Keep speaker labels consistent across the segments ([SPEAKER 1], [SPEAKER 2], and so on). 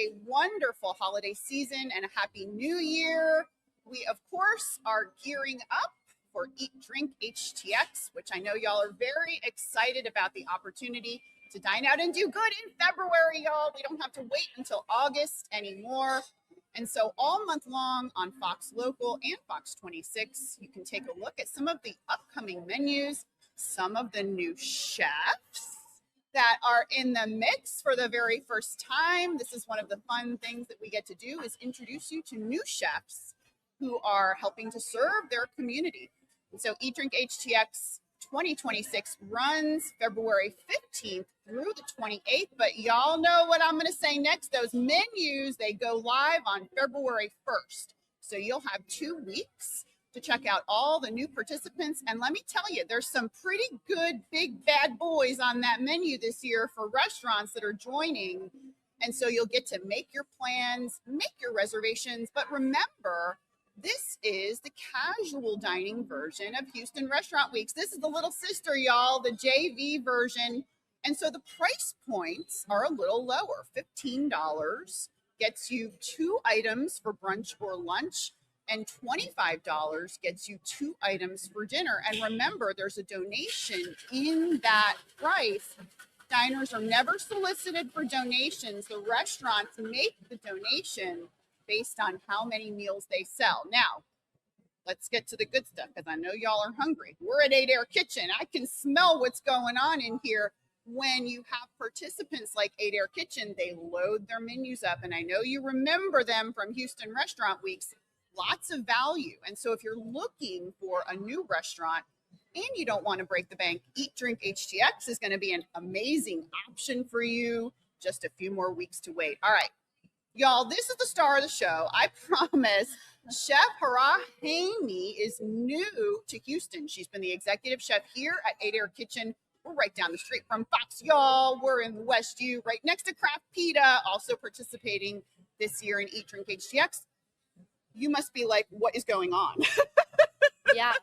[SPEAKER 1] a wonderful holiday season and a happy new year. We, of course, are gearing up for EatDrinkHTX, which I know y'all are very excited about the opportunity to dine out and do good in February, y'all. We don't have to wait until August anymore. And so all month long on Fox Local and Fox 26, you can take a look at some of the upcoming menus, some of the new chefs that are in the mix for the very first time. This is one of the fun things that we get to do, is introduce you to new chefs who are helping to serve their community. And so EatDrinkHTX 2026 runs February 15th through the 28th, but y'all know what I'm going to say next. Those menus, they go live on February 1st. So you'll have 2 weeks to check out all the new participants. And let me tell you, there's some pretty good big bad boys on that menu this year for restaurants that are joining. And so you'll get to make your plans, make your reservations. But remember, this is the casual dining version of Houston Restaurant Weeks. This is the little sister, y'all, the JV version. And so the price points are a little lower. $15 gets you 2 items for brunch or lunch, and $25 gets you 2 items for dinner. And remember, there's a donation in that price. Diners are never solicited for donations. The restaurants make the donation based on how many meals they sell. Now, let's get to the good stuff, because I know y'all are hungry. We're at Adair Kitchen. I can smell what's going on in here. When you have participants like Adair Kitchen, they load their menus up. And I know you remember them from Houston Restaurant Weeks. Lots of value. And so if you're looking for a new restaurant and you don't want to break the bank, EatDrinkHTX is going to be an amazing option for you. Just a few more weeks to wait. All right. Y'all, this is the star of the show. I promise. Chef Hara Haney is new to Houston. She's been the executive chef here at Adair Kitchen. We're right down the street from Fox, y'all. We're in West U, right next to Craft Pita, also participating this year in EatDrinkHTX. You must be like, what is going on?
[SPEAKER 2] Yeah,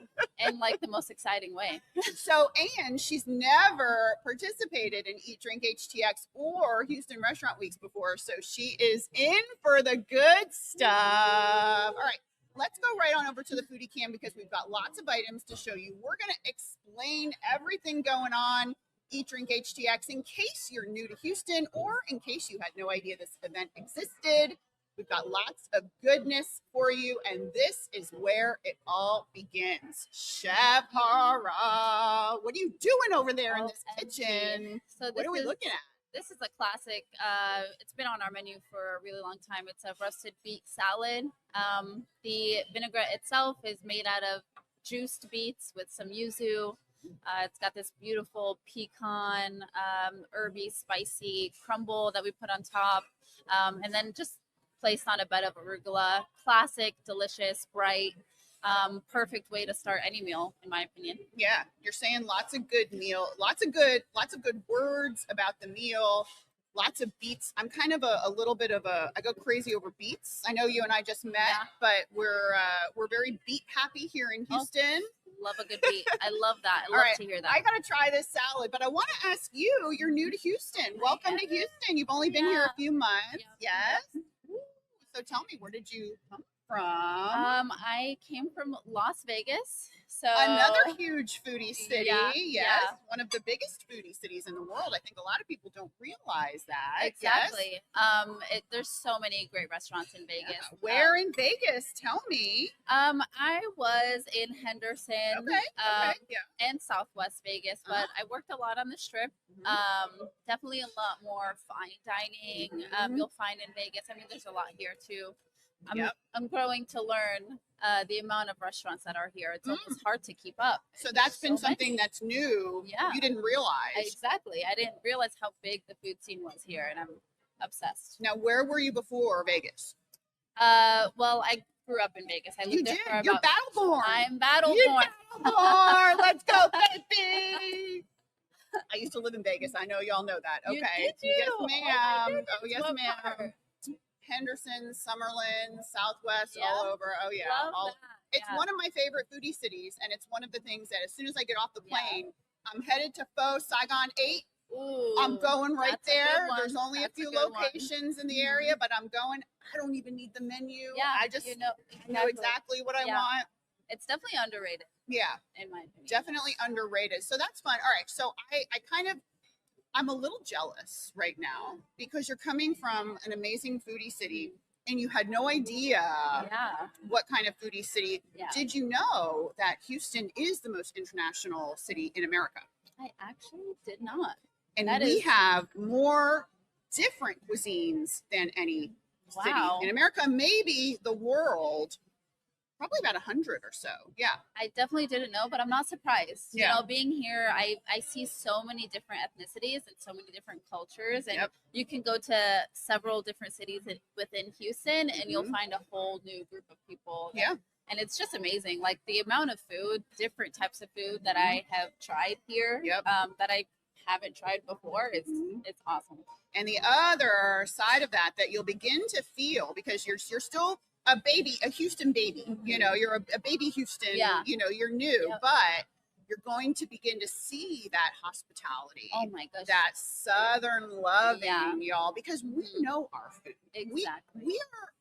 [SPEAKER 2] in like the most exciting way.
[SPEAKER 1] So, and she's never participated in EatDrinkHTX or Houston Restaurant Weeks before, so she is in for the good stuff. All right, let's go right on over to the foodie cam, because we've got lots of items to show you. We're going to explain everything going on EatDrinkHTX in case you're new to Houston, or in case you had no idea this event existed. We've got lots of goodness for you, and this is where it all begins. Chef Hara, what are you doing over there in this kitchen?
[SPEAKER 2] So
[SPEAKER 1] what are we looking at?
[SPEAKER 2] This is a classic. It's been on our menu for a really long time. It's a roasted beet salad. The vinaigrette itself is made out of juiced beets with some yuzu. It's got this beautiful pecan, herby, spicy crumble that we put on top, and then just placed on a bed of arugula. Classic, delicious, bright, perfect way to start any meal, in my opinion.
[SPEAKER 1] Yeah, you're saying lots of good lots of good words about the meal. Lots of beets. I'm kind of a little bit of I go crazy over beets. I know you and I just met, but we're very beet happy here in Houston.
[SPEAKER 2] Love a good beet. I love that. I love to hear that.
[SPEAKER 1] I got to try this salad, but I want to ask you, you're new to Houston. Welcome to Houston. You've only been here a few months. Yes. So tell me, where did you come from?
[SPEAKER 2] I came from Las Vegas. So
[SPEAKER 1] another huge foodie city. Yes. One of the biggest foodie cities in the world. I think a lot of people don't realize that.
[SPEAKER 2] Exactly. Yes. There's so many great restaurants in Vegas.
[SPEAKER 1] Yeah. Where in Vegas? Tell me.
[SPEAKER 2] I was in Henderson and Southwest Vegas, but I worked a lot on the Strip. Definitely a lot more fine dining. You'll find in Vegas. I mean, there's a lot here too. I'm growing to learn the amount of restaurants that are here. It's almost hard to keep up.
[SPEAKER 1] So that's been something that's new.
[SPEAKER 2] Yeah.
[SPEAKER 1] You didn't realize.
[SPEAKER 2] Exactly. I didn't realize how big the food scene was here, and I'm obsessed.
[SPEAKER 1] Now, where were you before Vegas?
[SPEAKER 2] Well, I grew up in Vegas. I lived there for about...
[SPEAKER 1] You're Battleborn.
[SPEAKER 2] I'm Battleborn.
[SPEAKER 1] Battleborn. Let's go, baby. I used to live in Vegas. I know y'all know that. Okay.
[SPEAKER 2] Did you?
[SPEAKER 1] Yes, ma'am.
[SPEAKER 2] Oh, yes,
[SPEAKER 1] ma'am. Henderson, Summerlin, Southwest, all over. Oh, yeah. It's one of my favorite foodie cities, and it's one of the things that as soon as I get off the plane, I'm headed to Pho Saigon 8
[SPEAKER 2] Ooh,
[SPEAKER 1] I'm going right
[SPEAKER 2] that's a good
[SPEAKER 1] there.
[SPEAKER 2] one.
[SPEAKER 1] There's only
[SPEAKER 2] That's
[SPEAKER 1] a few
[SPEAKER 2] good one.
[SPEAKER 1] locations in the area, but I'm going. I don't even need the menu.
[SPEAKER 2] Yeah,
[SPEAKER 1] I just know exactly what I
[SPEAKER 2] Yeah.
[SPEAKER 1] want.
[SPEAKER 2] It's definitely underrated,
[SPEAKER 1] Yeah,
[SPEAKER 2] in my opinion.
[SPEAKER 1] definitely underrated. So that's fun. All right. So I'm a little jealous right now because you're coming from an amazing foodie city and you had no idea
[SPEAKER 2] Yeah.
[SPEAKER 1] what kind of foodie city.
[SPEAKER 2] Yeah.
[SPEAKER 1] Did you know that Houston is the most international city in America?
[SPEAKER 2] I actually did not.
[SPEAKER 1] And
[SPEAKER 2] That
[SPEAKER 1] we
[SPEAKER 2] is-
[SPEAKER 1] have more different cuisines than any city
[SPEAKER 2] Wow.
[SPEAKER 1] in America, maybe the world, probably about 100 or so. Yeah.
[SPEAKER 2] I definitely didn't know, but I'm not surprised.
[SPEAKER 1] Yeah.
[SPEAKER 2] You know, being here, I see so many different ethnicities and so many different cultures. And
[SPEAKER 1] Yep.
[SPEAKER 2] you can go to several different cities within Houston and you'll
[SPEAKER 1] Mhm.
[SPEAKER 2] find a whole new group of people.
[SPEAKER 1] Yeah.
[SPEAKER 2] And it's just amazing. Like the amount of food, different types of food that I have tried here,
[SPEAKER 1] Yep.
[SPEAKER 2] that I haven't tried before. It's awesome.
[SPEAKER 1] And the other side of that you'll begin to feel, because you're still a baby, a Houston baby, you know, you're a baby Houston,
[SPEAKER 2] Yeah.
[SPEAKER 1] you know, you're new,
[SPEAKER 2] Yep.
[SPEAKER 1] but you're going to begin to see that hospitality,
[SPEAKER 2] Oh my gosh.
[SPEAKER 1] that Southern loving,
[SPEAKER 2] Yeah.
[SPEAKER 1] y'all, because we
[SPEAKER 2] Mhm.
[SPEAKER 1] know our food.
[SPEAKER 2] Exactly.
[SPEAKER 1] We are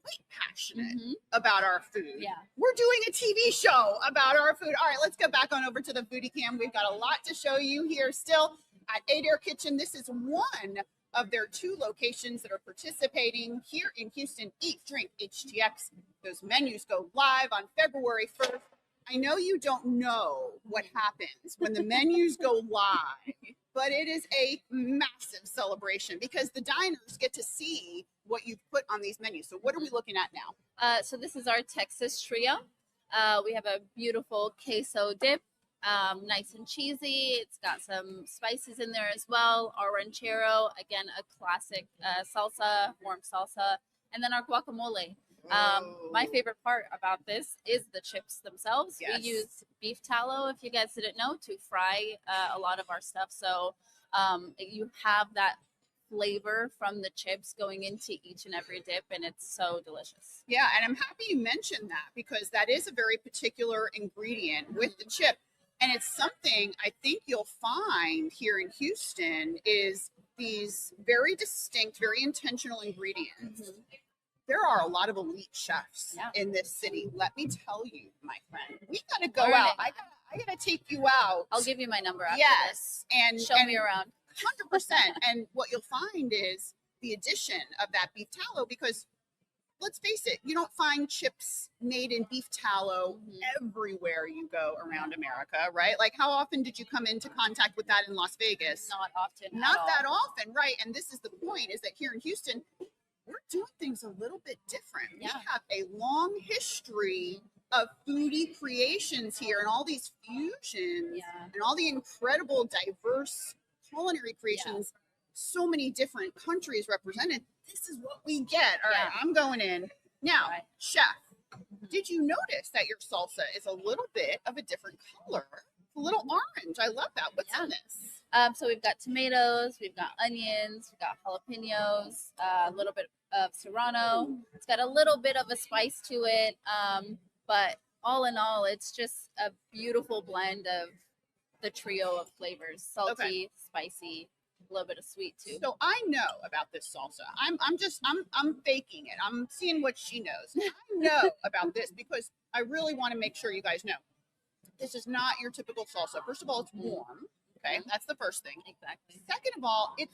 [SPEAKER 1] quite passionate
[SPEAKER 2] Mhm.
[SPEAKER 1] about our food.
[SPEAKER 2] Yeah.
[SPEAKER 1] We're doing a TV show about our food. All right, let's go back on over to the foodie cam. We've got a lot to show you here still at Adair Kitchen. This is one of their 2 locations that are participating here in Houston. Eat, Drink, HTX. Those menus go live on February 1st. I know you don't know what happens when the menus go live, but it is a massive celebration because the diners get to see what you've put on these menus. So what are we looking at now?
[SPEAKER 2] So this is our Texas trio. We have a beautiful queso dip, nice and cheesy. It's got some spices in there as well. Our ranchero, again, a classic salsa, warm salsa. And then our guacamole. My favorite part about this is the chips themselves.
[SPEAKER 1] Yes.
[SPEAKER 2] We use beef tallow, if you guys didn't know, to fry a lot of our stuff. So you have that flavor from the chips going into each and every dip, and it's so delicious.
[SPEAKER 1] Yeah, and I'm happy you mentioned that because that is a very particular ingredient with the chip. And it's something I think you'll find here in Houston is these very distinct, very intentional ingredients. There are a lot of elite chefs in this city. Let me tell you, my friend, we got to go out. I gotta take you out.
[SPEAKER 2] I'll give you my number after
[SPEAKER 1] Yes, and
[SPEAKER 2] show me around.
[SPEAKER 1] 100%. And what you'll find is the addition of that beef tallow, because let's face it, you don't find chips made in beef tallow everywhere you go around America, right? Like, how often did you come into contact with that in Las Vegas?
[SPEAKER 2] Not often.
[SPEAKER 1] Not that often, right? And this is the point, is that here in Houston, we're doing things a little bit different. We have a long history of foodie creations here and all these fusions and all the incredible diverse culinary creations, so many different countries represented. This is what we get. All right, I'm going in. Now, chef, did you notice that your salsa is a little bit of a different color? It's a little orange. I love that. What's in this?
[SPEAKER 2] So we've got tomatoes, we've got onions, we've got jalapenos, a little bit of serrano. It's got a little bit of a spice to it, but all in all, it's just a beautiful blend of the trio of flavors: salty, spicy, a little bit of sweet too.
[SPEAKER 1] So I know about this salsa. I'm faking it. I'm seeing what she knows. I know about this because I really want to make sure you guys know. This is not your typical salsa. First of all, it's warm. Okay, that's the first thing.
[SPEAKER 2] Exactly.
[SPEAKER 1] Second of all, it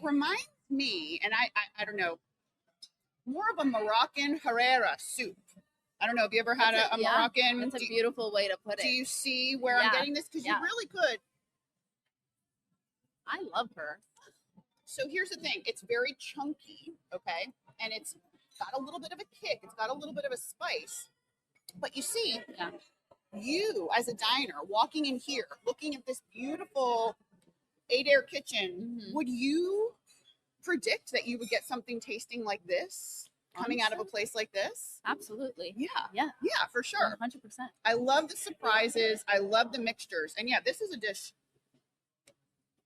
[SPEAKER 1] reminds me, and I don't know, more of a Moroccan Herrera soup. I don't know. Have you ever had a Moroccan?
[SPEAKER 2] That's a beautiful way to put it.
[SPEAKER 1] Do you see where I'm getting this? Because you really could.
[SPEAKER 2] I love her.
[SPEAKER 1] So here's the thing. It's very chunky, okay? And it's got a little bit of a kick. It's got a little bit of a spice. But you see, you as a diner walking in here, looking at this beautiful Adair Kitchen, would you predict that you would get something tasting like this coming out of a place like this?
[SPEAKER 2] Absolutely.
[SPEAKER 1] Yeah, for sure.
[SPEAKER 2] 100%.
[SPEAKER 1] I love the surprises. I love the mixtures. And this is a dish.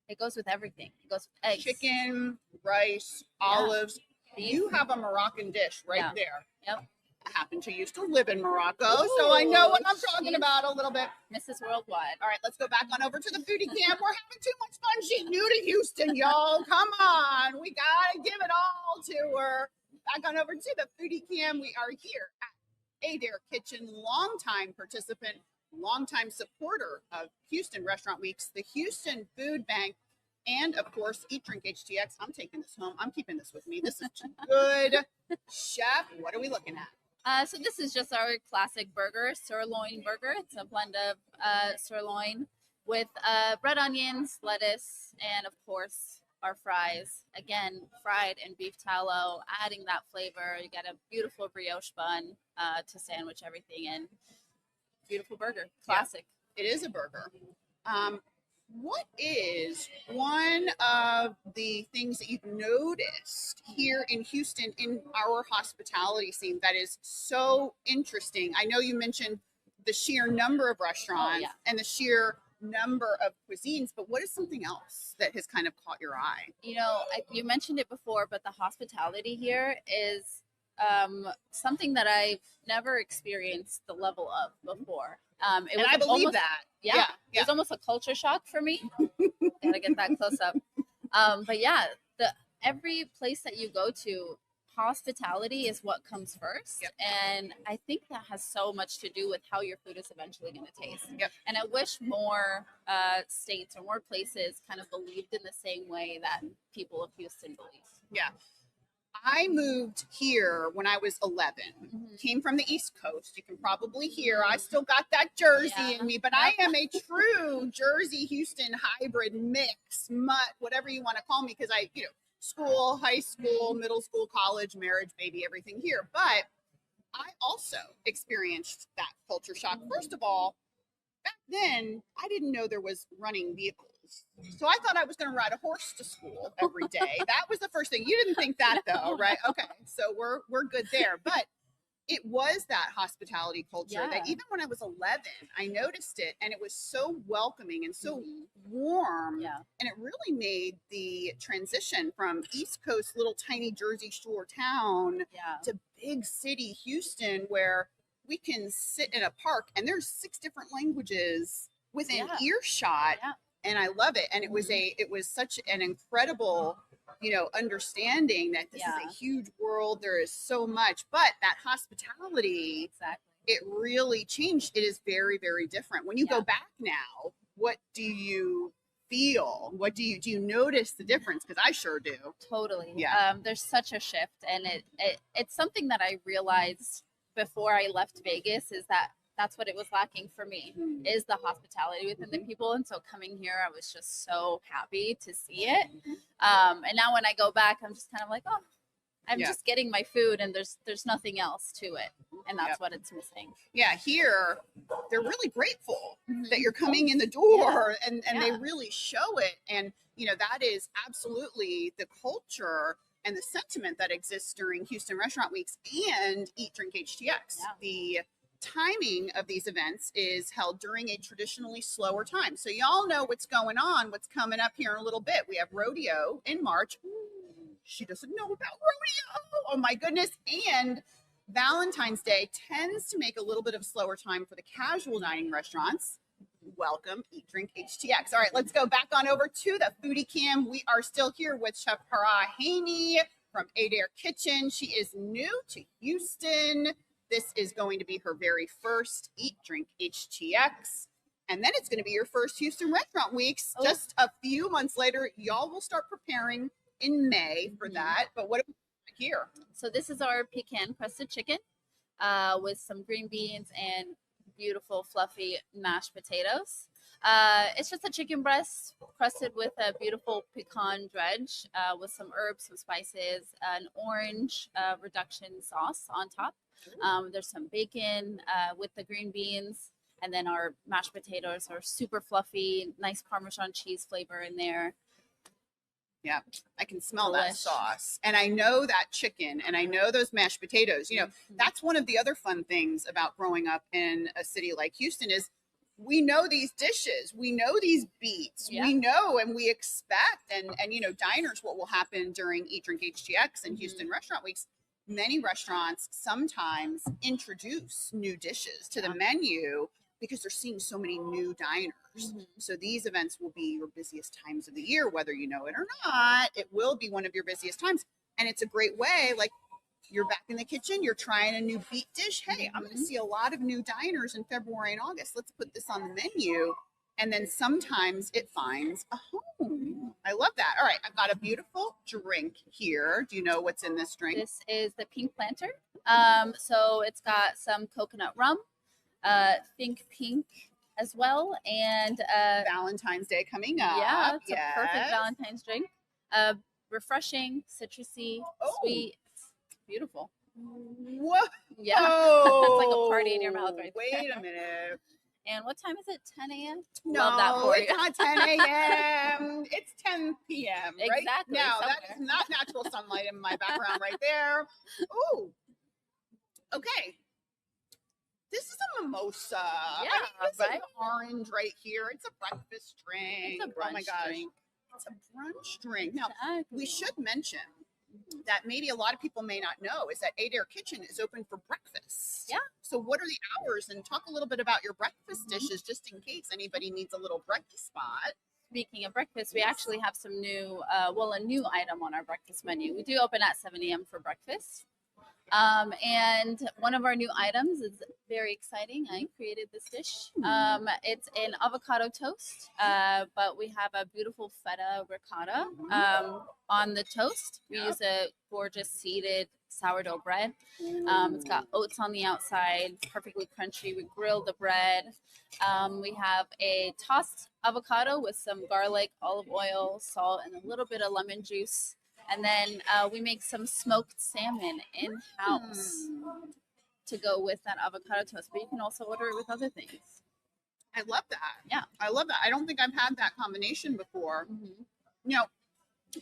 [SPEAKER 2] It goes with everything. It goes with eggs,
[SPEAKER 1] chicken, rice, olives. You have a Moroccan dish right there.
[SPEAKER 2] Yep.
[SPEAKER 1] happen to used to live in Morocco, so I know what I'm talking about a little bit.
[SPEAKER 2] Mrs. Worldwide.
[SPEAKER 1] All right, let's go back on over to the foodie cam. We're having too much fun. She's new to Houston, y'all. Come on. We got to give it all to her. Back on over to the foodie cam. We are here at Adair Kitchen, longtime participant, longtime supporter of Houston Restaurant Weeks, the Houston Food Bank, and of course, EatDrinkHTX. I'm taking this home. I'm keeping this with me. This is good. Chef, what are we looking at?
[SPEAKER 2] So this is just our classic burger, sirloin burger. It's a blend of sirloin with red onions, lettuce, and of course our fries. Again, fried in beef tallow, adding that flavor. You get a beautiful brioche bun to sandwich everything in. Beautiful burger, classic.
[SPEAKER 1] Yeah, it is a burger. What is one of the things that you've noticed here in Houston in our hospitality scene that is so interesting? I know you mentioned the sheer number of restaurants and the sheer number of cuisines, but what is something else that has kind of caught your eye?
[SPEAKER 2] You know, you mentioned it before, but the hospitality here is something that I've never experienced the level of before.
[SPEAKER 1] And I believe that.
[SPEAKER 2] Yeah. It was almost a culture shock for me. Gotta get that close up. But yeah, every place that you go to, hospitality is what comes first.
[SPEAKER 1] Yep.
[SPEAKER 2] And I think that has so much to do with how your food is eventually going to taste.
[SPEAKER 1] Yep.
[SPEAKER 2] And I wish more states or more places kind of believed in the same way that people of Houston believe.
[SPEAKER 1] Yeah. I moved here when I was 11. Came from the East Coast. You can probably hear I still got that Jersey in me, but I am a true Jersey Houston hybrid mix, mutt, whatever you want to call me, because I, school, high school, middle school, college, marriage, baby, everything here. But I also experienced that culture shock. First of all, back then, I didn't know there was running vehicles. So I thought I was going to ride a horse to school every day. That was the first thing. You didn't think that though, right? Okay. So we're good there. But it was that hospitality culture that even when I was 11, I noticed it, and it was so welcoming and so warm.
[SPEAKER 2] Yeah.
[SPEAKER 1] And it really made the transition from East Coast, little tiny Jersey Shore town to big city Houston, where we can sit in a park and there's 6 different languages within earshot. Yeah. And I love it. And it was such an incredible, understanding that this is a huge world. There is so much, but that hospitality, it really changed. It is very, very different. When you go back now, what do you feel? What do you notice the difference? Because I sure do.
[SPEAKER 2] Totally. Yeah. There's such a shift, and it's something that I realized before I left Vegas is that's what it was lacking for me, is the hospitality within the people. And so coming here, I was just so happy to see it. And now when I go back, I'm just kind of like, I'm just getting my food, and there's nothing else to it. And that's what it's missing.
[SPEAKER 1] Yeah, here, they're really grateful that you're coming in the door, and they really show it. And, that is absolutely the culture and the sentiment that exists during Houston Restaurant Weeks and EatDrinkHTX. Yeah. The timing of these events is held during a traditionally slower time. So y'all know what's going on, what's coming up here in a little bit. We have rodeo in March. Ooh, she doesn't know about rodeo. Oh my goodness. And Valentine's Day tends to make a little bit of a slower time for the casual dining restaurants. Welcome, EatDrinkHTX. All right, let's go back on over to the foodie cam. We are still here with Chef Farah Haney from Adair Kitchen. She is new to Houston. This is going to be her very first EatDrinkHTX. And then it's going to be your first Houston Restaurant Weeks. Just a few months later, y'all will start preparing in May for that. But what do we have here?
[SPEAKER 2] So this is our pecan crusted chicken with some green beans and beautiful fluffy mashed potatoes. It's just a chicken breast crusted with a beautiful pecan dredge with some herbs, some spices, an orange reduction sauce on top. There's some bacon with the green beans, and then our mashed potatoes are super fluffy, nice Parmesan cheese flavor in there.
[SPEAKER 1] Yeah, I can smell that sauce. And I know that chicken, and I know those mashed potatoes. That's one of the other fun things about growing up in a city like Houston is we know these dishes, we know these beats, we know and we expect. And diners, what will happen during EatDrinkHTX and Houston Restaurant Weeks many restaurants sometimes introduce new dishes to the menu because they're seeing so many new diners. So these events will be your busiest times of the year, whether you know it or not. It will be one of your busiest times. And it's a great way, like, you're back in the kitchen, you're trying a new beet dish. Hey, I'm going to see a lot of new diners in February and August. Let's put this on the menu. And then sometimes it finds a home. I love that. All right, I've got a beautiful drink here. Do you know what's in this drink?
[SPEAKER 2] This is the Pink Planter. So it's got some coconut rum, Think Pink as well, and
[SPEAKER 1] Valentine's Day coming up.
[SPEAKER 2] Yeah, it's a perfect Valentine's drink. Refreshing, citrusy, sweet, beautiful.
[SPEAKER 1] Whoa!
[SPEAKER 2] Yeah, it's like a party in your mouth right
[SPEAKER 1] there. Wait a minute.
[SPEAKER 2] And what time is it? 10 a.m.?
[SPEAKER 1] No,
[SPEAKER 2] love that for
[SPEAKER 1] it's not 10 a.m. It's 10 p.m. Right?
[SPEAKER 2] Exactly.
[SPEAKER 1] Now, that is not natural sunlight in my background right there. Ooh. Okay. This is a mimosa.
[SPEAKER 2] Yeah,
[SPEAKER 1] this is orange right here. It's a breakfast drink.
[SPEAKER 2] It's a brunch
[SPEAKER 1] oh my gosh.
[SPEAKER 2] drink.
[SPEAKER 1] It's a brunch drink. Now, we should mention that maybe a lot of people may not know is that Adair Kitchen is open for breakfast.
[SPEAKER 2] Yeah.
[SPEAKER 1] So what are the hours? And talk a little bit about your breakfast dishes, just in case anybody needs a little breakfast spot.
[SPEAKER 2] Speaking of breakfast, we actually have some new, a new item on our breakfast menu. We do open at 7 a.m. for breakfast. And one of our new items is very exciting. I created this dish. It's an avocado toast, but we have a beautiful feta ricotta on the toast. We use a gorgeous seeded sourdough bread. It's got oats on the outside, perfectly crunchy. We grill the bread. We have a tossed avocado with some garlic, olive oil, salt, and a little bit of lemon juice. And then we make some smoked salmon in-house to go with that avocado toast. But you can also order it with other things.
[SPEAKER 1] I love that.
[SPEAKER 2] Yeah.
[SPEAKER 1] I love that. I don't think I've had that combination before. You know,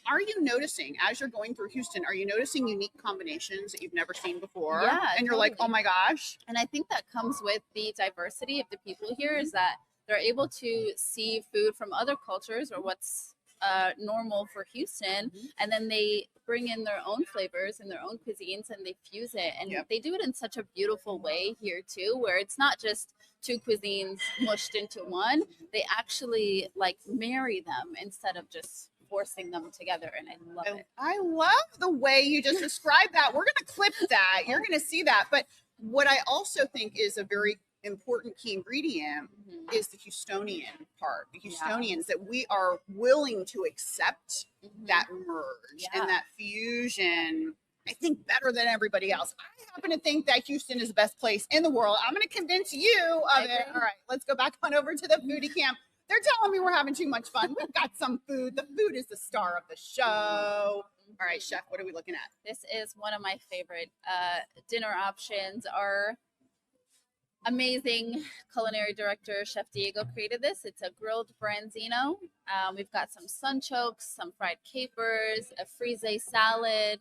[SPEAKER 1] are you noticing, as you're going through Houston, are you noticing unique combinations that you've never seen before?
[SPEAKER 2] Yeah.
[SPEAKER 1] And you're like, oh my gosh.
[SPEAKER 2] And I think that comes with the diversity of the people here, is that they're able to see food from other cultures or what's normal for Houston, and then they bring in their own flavors and their own cuisines and they fuse it, and they do it in such a beautiful way here too, where it's not just two cuisines mushed into one. They actually like marry them instead of just forcing them together, and I love it.
[SPEAKER 1] I love the way you just described that. We're going to clip that. You're going to see that. But what I also think is a very important key ingredient is the Houstonian part. The Houstonians, that we are willing to accept that merge and that fusion. I think better than everybody else. I happen to think that Houston is the best place in the world. I'm going to convince you of it. All right, let's go back on over to the foodie camp. They're telling me we're having too much fun. We've got some food. The food is the star of the show. All right, chef, what are we looking at?
[SPEAKER 2] This is one of my favorite dinner options. Our amazing culinary director, Chef Diego, created this. It's a grilled branzino. We've got some sunchokes, some fried capers, a frise salad,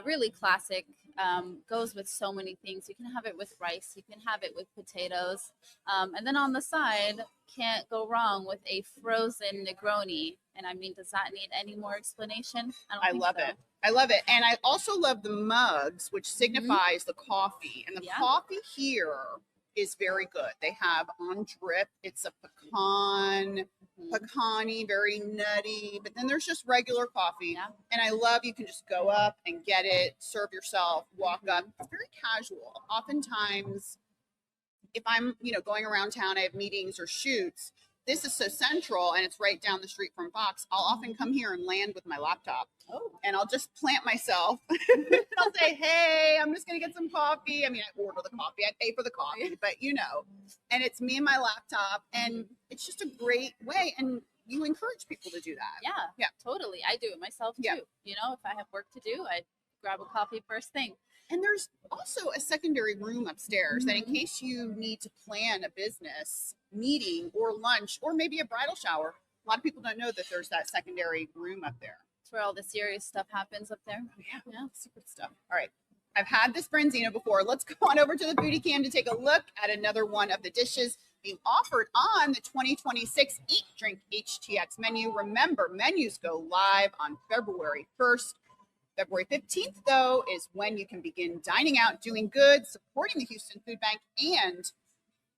[SPEAKER 2] really classic. Goes with so many things. You can have it with rice. You can have it with potatoes. And then on the side, can't go wrong with a frozen Negroni. And I mean, does that need any more explanation?
[SPEAKER 1] I love it. I love it. And I also love the mugs, which signifies the coffee. And the coffee here is very good. They have on drip. It's a pecani, very nutty, but then there's just regular coffee. And I love, you can just go up and get it, serve yourself, walk up. It's very casual. Oftentimes, if I'm, going around town, I have meetings or shoots, this is so central and it's right down the street from Fox. I'll often come here and land with my laptop. And I'll just plant myself. I'll say, hey, I'm just going to get some coffee. I mean, I order the coffee. I pay for the coffee, but and it's me and my laptop. And it's just a great way. And you encourage people to do that.
[SPEAKER 2] Yeah, totally. I do it myself too. If I have work to do, I grab a coffee first thing.
[SPEAKER 1] And there's also a secondary room upstairs that in case you need to plan a business meeting or lunch or maybe a bridal shower, a lot of people don't know that there's that secondary room up there.
[SPEAKER 2] It's where all the serious stuff happens up there.
[SPEAKER 1] Yeah, secret stuff. All right. I've had this branzino before. Let's go on over to the foodie cam to take a look at another one of the dishes being offered on the 2026 Eat Drink HTX menu. Remember, menus go live on February 1st. February 15th, though, is when you can begin dining out, doing good, supporting the Houston Food Bank, and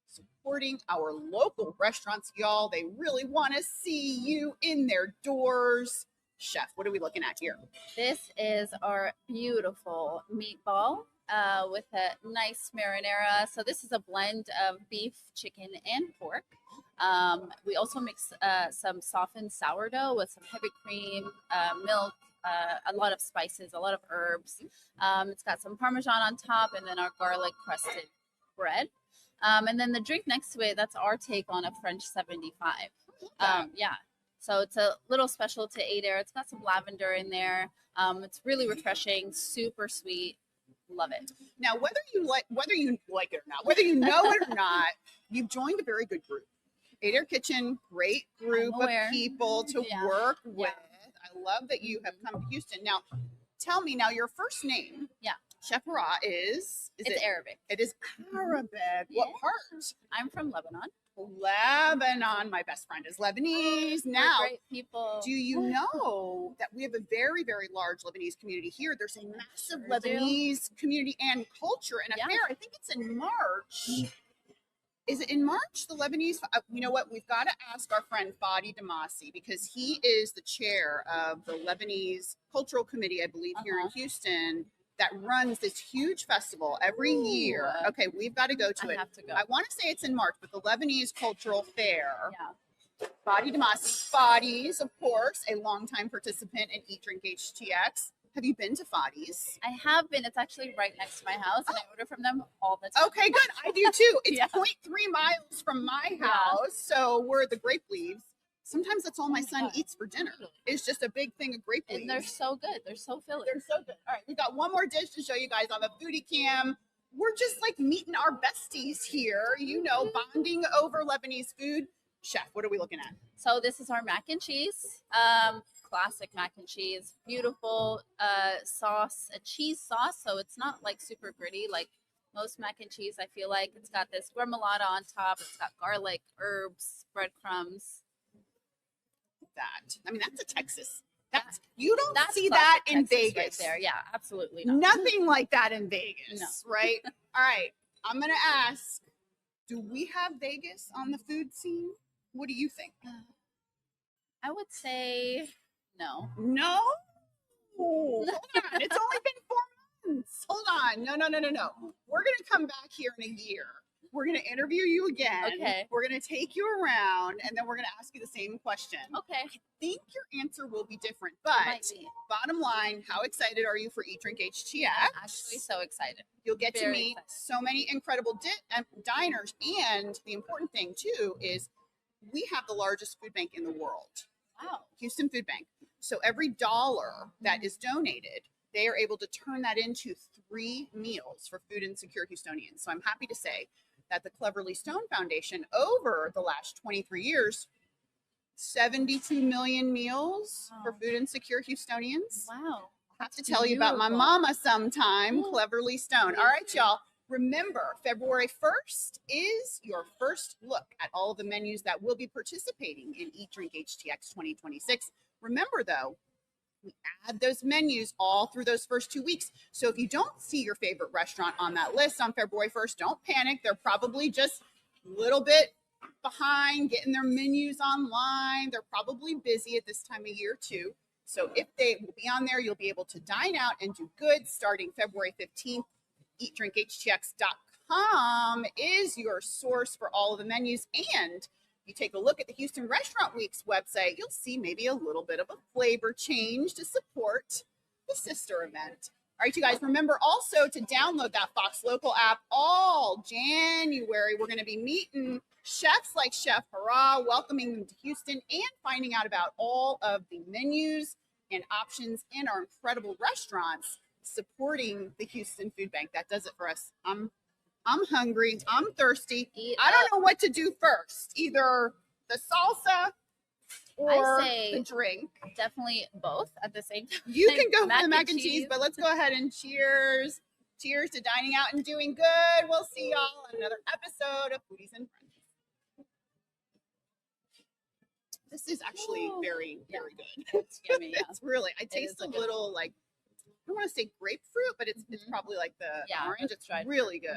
[SPEAKER 1] supporting our local restaurants, y'all. They really want to see you in their doors. Chef, what are we looking at here?
[SPEAKER 2] This is our beautiful meatball with a nice marinara. So this is a blend of beef, chicken, and pork. We also mix some softened sourdough with some heavy cream, milk, a lot of spices, a lot of herbs. It's got some Parmesan on top and then our garlic crusted bread. And then the drink next to it, that's our take on a French 75. Yeah. So it's a little special to Adair. It's got some lavender in there. It's really refreshing, super sweet. Love it.
[SPEAKER 1] Now, whether you like it or not, whether you know it or not, you've joined a very good group. Adair Kitchen, great group of people to work with. I love that you have come to Houston. Now, tell me now your first name.
[SPEAKER 2] Yeah.
[SPEAKER 1] Chef Hara is
[SPEAKER 2] it's Arabic.
[SPEAKER 1] It is Arabic. What part?
[SPEAKER 2] I'm from Lebanon.
[SPEAKER 1] Lebanon. My best friend is Lebanese. Now,
[SPEAKER 2] great people.
[SPEAKER 1] Do you know that we have a very, very large Lebanese community here? There's a massive Lebanese community and culture and affair. I think it's in March. Is it in March, the Lebanese? You know what? We've got to ask our friend Fadi Damasi because he is the chair of the Lebanese Cultural Committee, I believe, here in Houston, that runs this huge festival every year. Okay, we've got to go to it.
[SPEAKER 2] Have to go.
[SPEAKER 1] I want to say it's in March, but the Lebanese Cultural Fair.
[SPEAKER 2] Yeah.
[SPEAKER 1] Fadi Damasi. Fadi's, of course, a longtime participant in EatDrinkHTX. Have you been to Fadi's?
[SPEAKER 2] I have been. It's actually right next to my house, and I order from them all the time.
[SPEAKER 1] Okay, good. I do too. It's 0.3 miles from my house, so we're the grape leaves. Sometimes that's all my son eats for dinner. It's just a big thing of grape leaves.
[SPEAKER 2] And they're so good. They're so filling.
[SPEAKER 1] They're so good. All right, we got one more dish to show you guys on the foodie cam. We're just like meeting our besties here, you know, bonding over Lebanese food. Chef, what are we looking at?
[SPEAKER 2] So this is our mac and cheese. Classic mac and cheese. Beautiful sauce, a cheese sauce. So it's not like super gritty like most mac and cheese, I feel like. It's got this remoulade on top. It's got garlic, herbs, breadcrumbs.
[SPEAKER 1] That. I mean, that's a Texas. That's you don't see that in
[SPEAKER 2] Texas
[SPEAKER 1] Vegas.
[SPEAKER 2] Right there. Yeah, absolutely not.
[SPEAKER 1] Nothing like that in Vegas, right? All right. I'm gonna ask, do we have Vegas on the food scene? What do you think?
[SPEAKER 2] I would say no.
[SPEAKER 1] No? Hold on. It's only been 4 months. Hold on. No. We're gonna come back here in a year. We're going to interview you again.
[SPEAKER 2] Okay.
[SPEAKER 1] We're going to take you around, and then we're going to ask you the same question.
[SPEAKER 2] Okay.
[SPEAKER 1] I think your answer will be different, but bottom line, how excited are you for EatDrinkHTX?
[SPEAKER 2] I'm actually so excited.
[SPEAKER 1] You'll get to meet so many incredible diners, and the important thing, too, is we have the largest food bank in the world.
[SPEAKER 2] Wow. Houston
[SPEAKER 1] Food Bank. So every dollar that is donated, they are able to turn that into 3 meals for food insecure Houstonians. So I'm happy to say that the Cleverly Stone Foundation, over the last 23 years, 72 million meals for food insecure Houstonians.
[SPEAKER 2] Wow.
[SPEAKER 1] I'll have to tell you about my mama sometime, Cleverly Stone. All right, y'all. Remember, February 1st is your first look at all of the menus that will be participating in EatDrinkHTX 2026. Remember, though, we add those menus all through those first 2 weeks. So if you don't see your favorite restaurant on that list on February 1st, don't panic. They're probably just a little bit behind getting their menus online. They're probably busy at this time of year too. So if they will be on there, you'll be able to dine out and do good starting February 15th. EatDrinkHTX.com is your source for all of the menus. And you take a look at the Houston Restaurant Week's website, you'll see maybe a little bit of a flavor change to support the sister event. All right, you guys, remember also to download that Fox Local app all January. We're going to be meeting chefs like Chef Hara, welcoming them to Houston, and finding out about all of the menus and options in our incredible restaurants, supporting the Houston Food Bank. That does it for us. I'm hungry. I'm thirsty. I don't know what to do first. Either the salsa or the drink.
[SPEAKER 2] Definitely both at the same time.
[SPEAKER 1] You can go for the mac and cheese, but let's go ahead and cheers. Cheers to dining out and doing good. We'll see y'all on another episode of Foodies and Friends. This is actually very, very good.
[SPEAKER 2] It's yummy. Yeah.
[SPEAKER 1] It's really, I taste a little like don't want to say grapefruit, but it's probably like the
[SPEAKER 2] Yeah,
[SPEAKER 1] orange.
[SPEAKER 2] that's
[SPEAKER 1] It's
[SPEAKER 2] dried
[SPEAKER 1] really good.